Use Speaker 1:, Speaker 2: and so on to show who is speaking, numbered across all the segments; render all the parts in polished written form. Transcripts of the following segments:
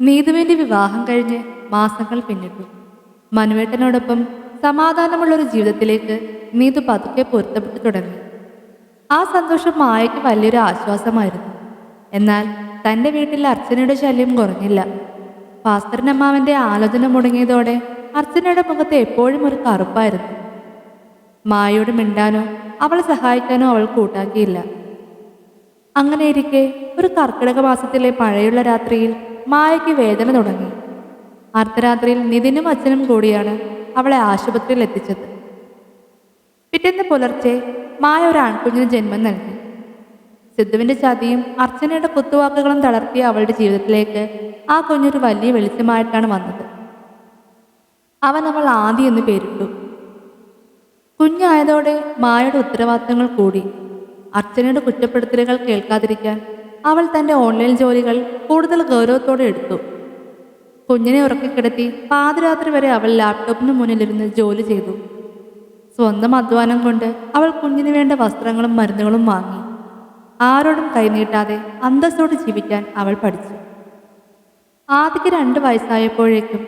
Speaker 1: നീതുവിന്റെ വിവാഹം കഴിഞ്ഞ് മാസങ്ങൾ പിന്നിട്ടു. മനുവേട്ടനോടൊപ്പം സമാധാനമുള്ളൊരു ജീവിതത്തിലേക്ക് നീതു പതുക്കെ പൊരുത്തപ്പെട്ടു തുടങ്ങി. ആ സന്തോഷം മായയ്ക്ക് വലിയൊരു ആശ്വാസമായിരുന്നു. എന്നാൽ തൻ്റെ വീട്ടിൽ അർച്ചനയുടെ ശല്യം കുറഞ്ഞില്ല. ഭാസ്കരനമ്മാവന്റെ ആലോചന മുടങ്ങിയതോടെ അർച്ചനയുടെ മുഖത്ത് എപ്പോഴും ഒരു കറുപ്പായിരുന്നു. മായയോട് മിണ്ടാനോ അവളെ സഹായിക്കാനോ അവൾ കൂട്ടാക്കിയില്ല. അങ്ങനെയിരിക്കെ ഒരു കർക്കിടക മാസത്തിലെ മഴയുള്ള രാത്രിയിൽ മായയ്ക്ക് വേദന തുടങ്ങി. അർദ്ധരാത്രിയിൽ നിതിനും അച്ഛനും കൂടിയാണ് അവളെ ആശുപത്രിയിൽ എത്തിച്ചത്. പിറ്റേന്ന് പുലർച്ചെ മായ ഒരു ആൺകുഞ്ഞിന് ജന്മം നൽകി. സിദ്ധുവിന്റെ ചതിയും അർച്ചനയുടെ കുത്തുവാക്കുകളും തളർത്തിയ അവളുടെ ജീവിതത്തിലേക്ക് ആ കുഞ്ഞൊരു വലിയ വെളിച്ചമായിട്ടാണ് വന്നത്. അവൻ അവൾ ആദി എന്ന് പേരിട്ടു. കുഞ്ഞായതോടെ മായയുടെ ഉത്തരവാദിത്തങ്ങൾ കൂടി. അർച്ചനയുടെ കുറ്റപ്പെടുത്തലുകൾ കേൾക്കാതിരിക്കാൻ അവൾ തൻ്റെ ഓൺലൈൻ ജോലികൾ കൂടുതൽ ഗൗരവത്തോടെ എടുത്തു. കുഞ്ഞിനെ ഉറക്കിക്കിടത്തി പാതിരാത്രി വരെ അവൾ ലാപ്ടോപ്പിന് മുന്നിലിരുന്ന് ജോലി ചെയ്തു. സ്വന്തം അധ്വാനം കൊണ്ട് അവൾ കുഞ്ഞിന് വേണ്ട വസ്ത്രങ്ങളും മരുന്നുകളും വാങ്ങി. ആരോടും കൈനീട്ടാതെ അന്തസ്സോടെ ജീവിക്കാൻ അവൾ പഠിച്ചു. ആദ്യക്ക് 2 വയസ്സായപ്പോഴേക്കും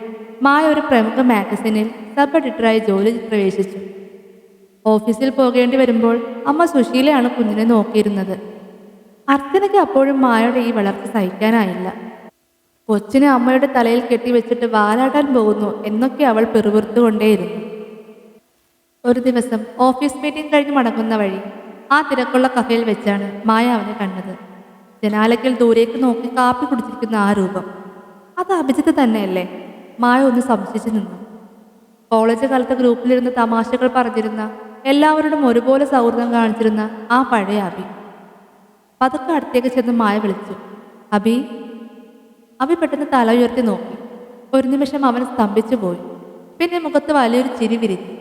Speaker 1: മായ ഒരു പ്രമുഖ മാഗസിനിൽ സബ് എഡിറ്ററായി ജോലി പ്രവേശിച്ചു. ഓഫീസിൽ പോകേണ്ടി വരുമ്പോൾ അമ്മ സുശീലയാണ് കുഞ്ഞിനെ നോക്കിയിരുന്നത്. അർച്ചനയ്ക്ക് അപ്പോഴും മായയുടെ ഈ വളർച്ച സഹിക്കാനായില്ല. കൊച്ചിനെ അമ്മയുടെ തലയിൽ കെട്ടിവെച്ചിട്ട് വാലാട്ടാൻ പോകുന്നു എന്നൊക്കെ അവൾ പിറുപിറുത്തുകൊണ്ടേയിരുന്നു. ഒരു ദിവസം ഓഫീസ് മീറ്റിംഗ് കഴിഞ്ഞ് മടങ്ങുന്ന വഴി ആ തിരക്കുള്ള കഫയിൽ വെച്ചാണ് മായ അവനെ കണ്ടത്. ജനാലയ്ക്കൽ ദൂരേക്ക് നോക്കി കാപ്പി കുടിച്ചിരിക്കുന്ന ആ രൂപം, അത് അഭിജിത്ത് തന്നെയല്ലേ? മായ ഒന്ന് സംശയിച്ചു നിന്നു. കോളേജ് കാലത്ത് ഗ്രൂപ്പിലിരുന്ന് തമാശകൾ പറഞ്ഞിരുന്ന, എല്ലാവരോടും ഒരുപോലെ സൗഹൃദം കാണിച്ചിരുന്ന ആ പഴയ അഭി. പതുക്കെ അടുത്തേക്ക് ചെന്ന് മായ വിളിച്ചു, അഭി. അഭി പെട്ടെന്ന് തല ഉയർത്തി നോക്കി. ഒരു നിമിഷം അവൻ സ്തംഭിച്ചു പോയി. പിന്നെ മുഖത്ത് വലിയൊരു ചിരി വിരിഞ്ഞു.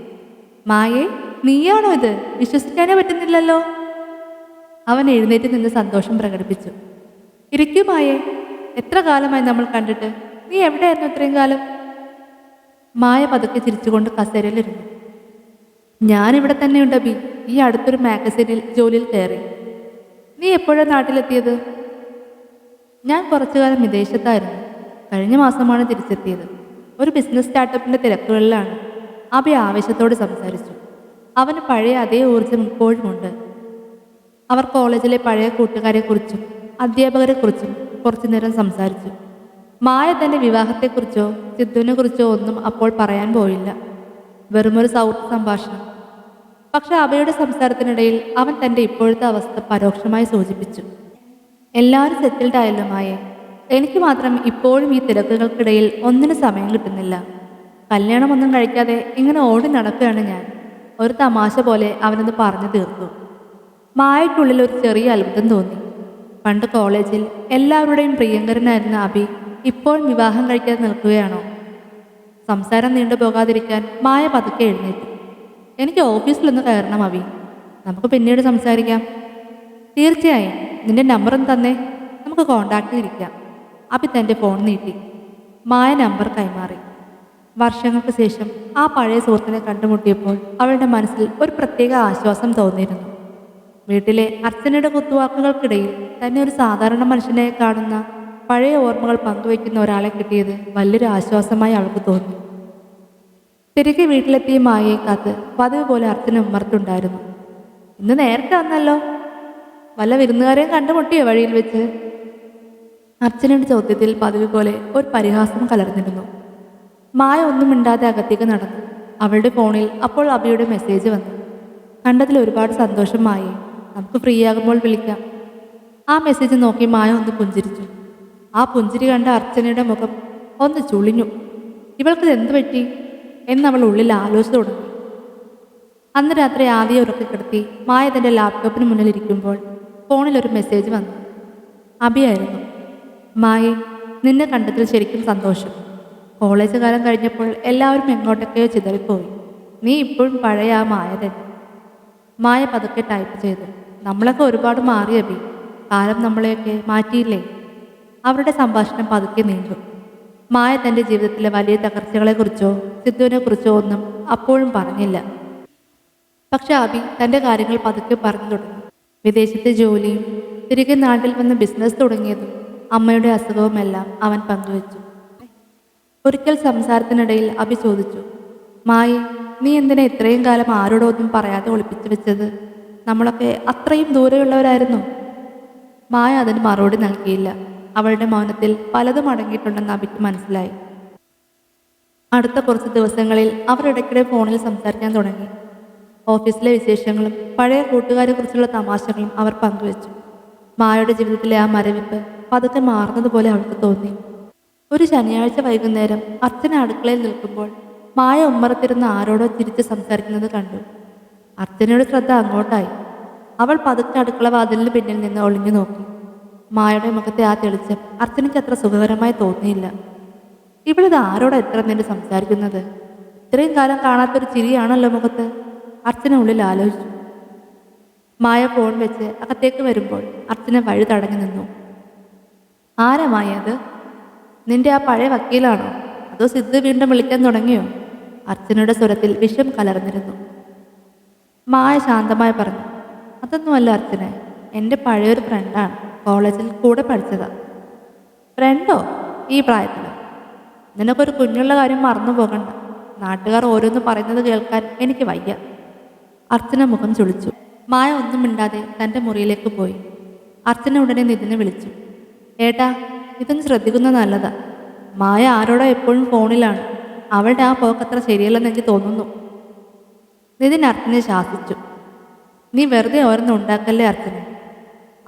Speaker 1: മായേ, നീയാണോ ഇത്? വിശ്വസിക്കാനേ പറ്റുന്നില്ലല്ലോ. അവൻ എഴുന്നേറ്റ് നിന്ന് സന്തോഷം പ്രകടിപ്പിച്ചു. ഇരിക്കൂ മായേ, എത്ര കാലമായി നമ്മൾ കണ്ടിട്ട്. നീ എവിടെയായിരുന്നു ഇത്രയും കാലം? മായ പതുക്കെ ചിരിച്ചുകൊണ്ട് കസേരയിലിരുന്നു. ഞാനിവിടെ തന്നെയുണ്ട് അഭി. ഈ അടുത്തൊരു മാഗസിനിൽ ജോലിയിൽ കയറി. നീ എപ്പോഴാണ് നാട്ടിലെത്തിയത്? ഞാൻ കുറച്ചു കാലം വിദേശത്തായിരുന്നു. കഴിഞ്ഞ മാസമാണ് തിരിച്ചെത്തിയത്. ഒരു ബിസിനസ് സ്റ്റാർട്ടപ്പിൻ്റെ തിരക്കുകളിലാണ്. അഭി ആവേശത്തോട് സംസാരിച്ചു. അവന് പഴയ അതേ ഊർജം ഇപ്പോഴുമുണ്ട്. അവർ കോളേജിലെ പഴയ കൂട്ടുകാരെക്കുറിച്ചും അധ്യാപകരെക്കുറിച്ചും കുറച്ചു നേരം സംസാരിച്ചു. മായ തൻ്റെ വിവാഹത്തെക്കുറിച്ചോ സിദ്ധുവിനെ കുറിച്ചോ ഒന്നും അപ്പോൾ പറയാൻ പോയില്ല. വെറുമൊരു സൗഹൃദ സംഭാഷണം. പക്ഷെ അഭയുടെ സംസാരത്തിനിടയിൽ അവൻ തൻ്റെ ഇപ്പോഴത്തെ അവസ്ഥ പരോക്ഷമായി സൂചിപ്പിച്ചു. എല്ലാവരും സെറ്റിൽഡ് ആയല്ലോ മായേ. എനിക്ക് മാത്രം ഇപ്പോഴും ഈ തിരക്കുകൾക്കിടയിൽ ഒന്നിനും സമയം കിട്ടുന്നില്ല. കല്യാണമൊന്നും കഴിക്കാതെ ഇങ്ങനെ ഓടി നടക്കുകയാണ് ഞാൻ. ഒരു തമാശ പോലെ അവനൊന്ന് പറഞ്ഞു തീർത്തു. മായയ്ക്കുള്ളിൽ ഒരു ചെറിയ അത്ഭുതം തോന്നി. പണ്ട് കോളേജിൽ എല്ലാവരുടെയും പ്രിയങ്കരനായിരുന്ന അഭി ഇപ്പോൾ വിവാഹം കഴിക്കാതെ നിൽക്കുകയാണോ? സംസാരം നീണ്ടുപോകാതിരിക്കാൻ മായ പതുക്കെ എഴുന്നേറ്റു. എനിക്ക് ഓഫീസിലൊന്ന് കയറണം അഭി. നമുക്ക് പിന്നീട് സംസാരിക്കാം. തീർച്ചയായും. നിന്റെ നമ്പറും തന്നെ, നമുക്ക് കോണ്ടാക്ട് ചെയ്തിരിക്കാം. അഭി തൻ്റെ ഫോൺ നീട്ടി. മായ നമ്പർ കൈമാറി. വർഷങ്ങൾക്ക് ശേഷം ആ പഴയ സുഹൃത്തിനെ കണ്ടുമുട്ടിയപ്പോൾ അവളുടെ മനസ്സിൽ ഒരു പ്രത്യേക ആശ്വാസം തോന്നിയിരുന്നു. വീട്ടിലെ അർച്ചനയുടെ കുത്തുവാക്കുകൾക്കിടയിൽ തന്നെ ഒരു സാധാരണ മനുഷ്യനെ കാണുന്ന പഴയ ഓർമ്മകൾ പങ്കുവയ്ക്കുന്ന ഒരാളെ കിട്ടിയത് വലിയൊരു ആശ്വാസമായി അവൾക്ക് തോന്നി. തിരികെ വീട്ടിലെത്തിയ മായയെ കാത്ത് പതിവ് പോലെ അർച്ചന ഉമ്മർത്തുണ്ടായിരുന്നു. ഇന്ന് നേരത്തെ വന്നല്ലോ. വല്ല വിരുന്നുകാരെയും കണ്ടുമുട്ടിയോ വഴിയിൽ വെച്ച്? അർച്ചനയുടെ ചോദ്യത്തിൽ പതിവ് പോലെ ഒരു പരിഹാസം കലർന്നിരുന്നു. മായ ഒന്നും മിണ്ടാതെ അകത്തേക്ക് നടന്നു. അവളുടെ ഫോണിൽ അപ്പോൾ അഭിയുടെ മെസ്സേജ് വന്നു. കണ്ടതിൽ ഒരുപാട് സന്തോഷം മായേ. നമുക്ക് ഫ്രീ ആകുമ്പോൾ വിളിക്കാം. ആ മെസ്സേജ് നോക്കി മായ ഒന്ന് പുഞ്ചിരിച്ചു. ആ പുഞ്ചിരി കണ്ട അർച്ചനയുടെ മുഖം ഒന്ന് ചുളിഞ്ഞു. ഇവൾക്കിത് എന്ത് പറ്റി എന്നവൾ ഉള്ളിൽ ആലോചിച്ചു തുടങ്ങി. അന്ന് രാത്രി ആദ്യം ഉറക്കിക്കിടത്തി മായ തൻ്റെ ലാപ്ടോപ്പിന് മുന്നിലിരിക്കുമ്പോൾ ഫോണിലൊരു മെസ്സേജ് വന്നു. അഭിയായിരുന്നു. മായേ, നിന്നെ കണ്ടതിൽ ശരിക്കും സന്തോഷം. കോളേജ് കാലം കഴിഞ്ഞപ്പോൾ എല്ലാവരും എങ്ങോട്ടൊക്കെയോ ചിതറിപ്പോയി. നീ ഇപ്പോഴും പഴയ ആ മായ തന്നെ. മായ പതുക്കെ ടൈപ്പ് ചെയ്തു. നമ്മളൊക്കെ ഒരുപാട് മാറി അഭി. കാലം നമ്മളെയൊക്കെ മാറ്റിയില്ലേ? അവരുടെ സംഭാഷണം പതുക്കെ നീണ്ടു. മായ തൻ്റെ ജീവിതത്തിലെ വലിയ തകർച്ചകളെക്കുറിച്ചോ സിദ്ധുവിനെക്കുറിച്ചോ ഒന്നും അപ്പോഴും പറഞ്ഞില്ല. പക്ഷെ അഭി തൻ്റെ കാര്യങ്ങൾ പതുക്കെ പറഞ്ഞു തുടങ്ങി. വിദേശത്തെ ജോലിയും തിരികെ നാട്ടിൽ വന്ന് ബിസിനസ് തുടങ്ങിയതും അമ്മയുടെ അസുഖവുമെല്ലാം അവൻ പങ്കുവച്ചു. ഒരിക്കൽ സംസാരത്തിനിടയിൽ അഭി ചോദിച്ചു, മായി, നീ എന്തിനാ ഇത്രയും കാലം ആരോടോ ഒന്നും പറയാതെ ഒളിപ്പിച്ചു വെച്ചത്? നമ്മളൊക്കെ അത്രയും ദൂരെയുള്ളവരായിരുന്നു. മായ അതിന് മറുപടി നൽകിയില്ല. അവളുടെ മൗനത്തിൽ പലതും അടങ്ങിയിട്ടുണ്ടെന്ന് അഭിക്ക് മനസ്സിലായി. അടുത്ത കുറച്ച് ദിവസങ്ങളിൽ അവർ ഇടയ്ക്കിടെ ഫോണിൽ സംസാരിക്കാൻ തുടങ്ങി. ഓഫീസിലെ വിശേഷങ്ങളും പഴയ കൂട്ടുകാരെ കുറിച്ചുള്ള തമാശകളും അവർ പങ്കുവച്ചു. മായയുടെ ജീവിതത്തിലെ ആ മരവിപ്പ് പതുക്കെ മാറുന്നതുപോലെ അവൾക്ക് തോന്നി. ഒരു ശനിയാഴ്ച വൈകുന്നേരം അർച്ചന അടുക്കളയിൽ നിൽക്കുമ്പോൾ മായ ഉമ്മറത്തിരുന്ന് ആരോടോ ചിരിച്ച് സംസാരിക്കുന്നത് കണ്ടു. അർച്ചനയുടെ ശ്രദ്ധ അങ്ങോട്ടായി. അവൾ പതുക്കെ അടുക്കള വാതിലിന് പിന്നിൽ നിന്ന് ഒളിഞ്ഞു നോക്കി. മായയുടെ മുഖത്തെ ആ തെളിച്ചം അർച്ചനയ്ക്ക് അത്ര സുഖകരമായി തോന്നിയില്ല. ഇവളിത് ആരോടാ എത്ര നേരം സംസാരിക്കുന്നത്? ഇത്രയും കാലം കാണാത്തൊരു ചിരിയാണല്ലോ മുഖത്ത്, അർച്ചന ഉള്ളിൽ ആലോചിച്ചു. മായ ഫോൺ വെച്ച് അകത്തേക്ക് വരുമ്പോൾ അർച്ചന വഴി തടഞ്ഞു നിന്നു. ആരാ മായ അത്? നിന്റെ ആ പഴയ വക്കീലാണോ? അതോ സിദ്ധു വീണ്ടും വിളിക്കാൻ തുടങ്ങിയോ? അർച്ചനയുടെ സ്വരത്തിൽ വിഷം കലർന്നിരുന്നു. മായ ശാന്തമായി പറഞ്ഞു, അതൊന്നുമല്ല അർച്ചന, എൻ്റെ പഴയൊരു ഫ്രണ്ടാണ്. കോളേജിൽ കൂടെ പഠിച്ചതാ. ഫ്രണ്ടോ? ഈ പ്രായത്തിൽ? നിനക്കൊരു കുഞ്ഞുള്ള കാര്യം മറന്നു പോകണ്ട. നാട്ടുകാർ ഓരോന്ന് പറയുന്നത് കേൾക്കാൻ എനിക്ക് വയ്യ. അർച്ചന മുഖം ചുളിച്ചു. മായ ഒന്നും മിണ്ടാതെ തൻ്റെ മുറിയിലേക്ക് പോയി. അർച്ചന ഉടനെ നിതിനെ വിളിച്ചു. ഏട്ടാ, ഇതൊന്ന് ശ്രദ്ധിക്കുന്നത് നല്ലതാ. മായ ആരോടോ എപ്പോഴും ഫോണിലാണ്. അവളുടെ ആ പോക്കത്ര ശരിയല്ലെന്ന് എനിക്ക് തോന്നുന്നു. നിതിൻ അർച്ചനെ ശാസിച്ചു. നീ വെറുതെ ഓരോന്നും ഉണ്ടാക്കല്ലേ അർച്ചന.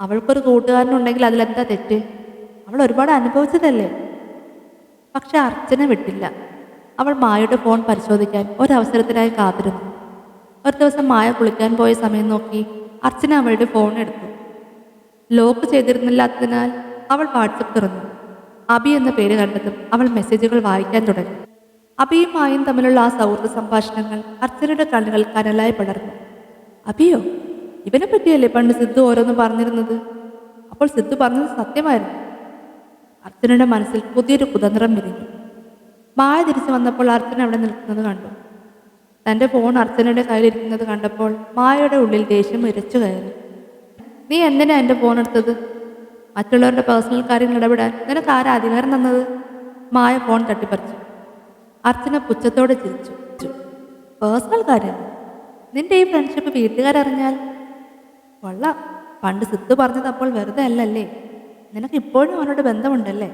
Speaker 1: അവൾക്കൊരു കൂട്ടുകാരനുണ്ടെങ്കിൽ അതിലെന്താ തെറ്റ്? അവൾ ഒരുപാട് അനുഭവിച്ചതല്ലേ. പക്ഷെ അർച്ചന വിട്ടില്ല. അവൾ മായയുടെ ഫോൺ പരിശോധിക്കാൻ ഒരവസരത്തിനായി കാത്തിരുന്നു. ഒരു ദിവസം മായ കുളിക്കാൻ പോയ സമയം നോക്കി അർച്ചന അവളുടെ ഫോൺ എടുത്തു. ലോക്ക് ചെയ്തിരുന്നില്ലാത്തതിനാൽ അവൾ വാട്സപ്പ് തുറന്നു. അബി എന്ന പേര് കണ്ടതും അവൾ മെസ്സേജുകൾ വായിക്കാൻ തുടങ്ങി. അബിയും മായും തമ്മിലുള്ള ആ സൗഹൃദ സംഭാഷണങ്ങൾ അർച്ചനയുടെ കണ്ണുകൾ കനലായി പടർന്നു. അബിയോ? ഇവനെ പറ്റിയല്ലേ പണ്ട് സിദ്ധു ഓരോന്ന് പറഞ്ഞിരുന്നത്? അപ്പോൾ സിദ്ധു പറഞ്ഞത് സത്യമായിരുന്നു. അർച്ചനയുടെ മനസ്സിൽ പുതിയൊരു കുതന്ത്രം വിരിഞ്ഞു. മായ തിരിച്ചു വന്നപ്പോൾ അർച്ചന അവിടെ നിൽക്കുന്നത് കണ്ടു. തൻ്റെ ഫോൺ അർച്ചനയുടെ കയ്യിലിരിക്കുന്നത് കണ്ടപ്പോൾ മായയുടെ ഉള്ളിൽ ദേഷ്യം ഇരച്ചു കയറി. നീ എന്തിനാ എൻ്റെ ഫോൺ എടുത്തത്? മറ്റുള്ളവരുടെ പേഴ്സണൽ കാര്യങ്ങൾ ഇടപെടാൻ നിനക്ക് ആരാ അധികാരം തന്നത്? മായ ഫോൺ തട്ടിപ്പറിച്ചു. അർച്ചന പുച്ഛത്തോടെ ചിരിച്ചു. പേഴ്സണൽ കാര്യം? നിന്റെ ഈ ഫ്രണ്ട്ഷിപ്പ് വീട്ടുകാരറിഞ്ഞാൽ? കൊള്ളാം, പണ്ട് സിദ്ധു പറഞ്ഞത് അപ്പോൾ വെറുതെ അല്ലല്ലേ. നിനക്ക് ഇപ്പോഴും അവനോട് ബന്ധമുണ്ടല്ലേ?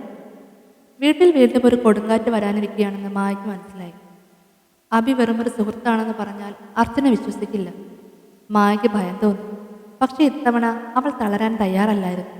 Speaker 1: വീട്ടിൽ വീണ്ടും ഒരു കൊടുങ്കാറ്റ് വരാനിരിക്കുകയാണെന്ന് മായയ്ക്ക് മനസ്സിലായി. അബി വെറുമൊരു സുഹൃത്താണെന്ന് പറഞ്ഞാൽ അർച്ചന വിശ്വസിക്കില്ല. മായയ്ക്ക് ഭയം തോന്നി. പക്ഷെ ഇത്തവണ അവൾ തളരാൻ തയ്യാറല്ലായിരുന്നു.